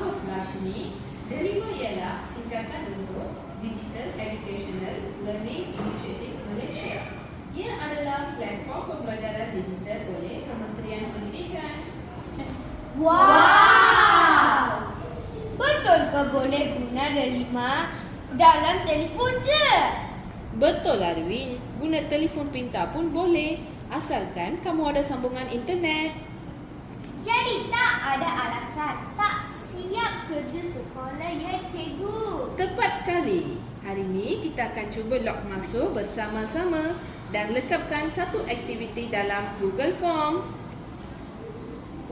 Suhasini, Delima ialah singkatan untuk Digital Educational Learning Initiative Malaysia. Ia adalah platform pembelajaran digital oleh Kementerian Pendidikan. Wow! Betul ke boleh guna Delima dalam telefon je? Betul Arwin, guna telefon pintar pun boleh, asalkan kamu ada sambungan internet. Jadi tak ada alasan tak siap kerja sekolah ya cikgu. Tepat sekali. Hari ini kita akan cuba log masuk bersama-sama dan lekapkan satu aktiviti dalam Google Form.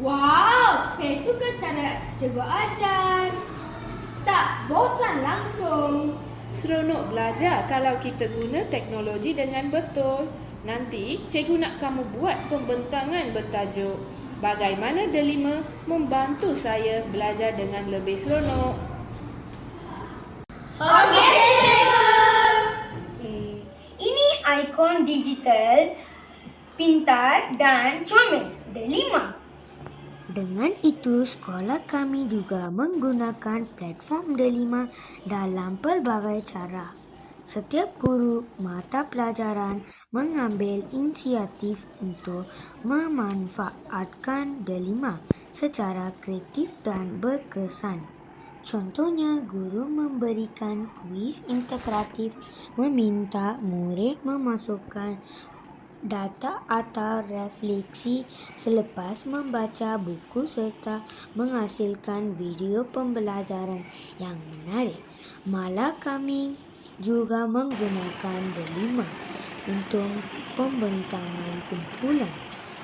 Wow, saya suka cara cikgu ajar. Tak bosan langsung. Seronok belajar kalau kita guna teknologi dengan betul. Nanti cikgu nak kamu buat pembentangan bertajuk Bagaimana Delima membantu saya belajar dengan lebih seronok. Okey cikgu. Ini ikon digital pintar dan comel Delima. Dengan itu, sekolah kami juga menggunakan platform Delima dalam pelbagai cara. Setiap guru mata pelajaran mengambil inisiatif untuk memanfaatkan Delima secara kreatif dan berkesan. Contohnya, guru memberikan kuis interaktif, meminta murid memasukkan data atau refleksi selepas membaca buku serta menghasilkan video pembelajaran yang menarik. Malah kami juga menggunakan Delima untuk pembentangan kumpulan,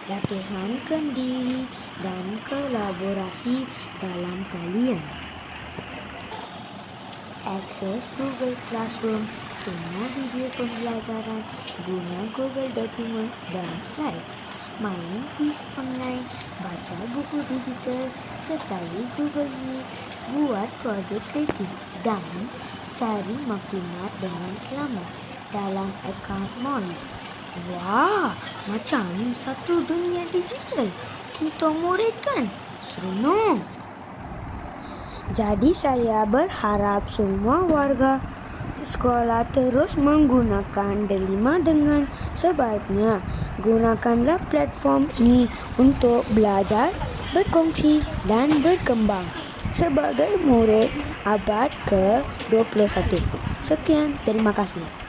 latihan kendiri dan kolaborasi dalam talian. Akses Google Classroom, tengok video pembelajaran, guna Google Documents dan Slides, main kuis online, baca buku digital, sertai Google Meet, buat projek kreatif dan cari maklumat dengan selamat dalam akaun MOI. Wah, macam satu dunia digital untuk murid kan? Seronok! Jadi saya berharap semua warga sekolah terus menggunakan Delima dengan sebaiknya. Gunakanlah platform ini untuk belajar, berkongsi dan berkembang sebagai murid abad ke-21. Sekian, terima kasih.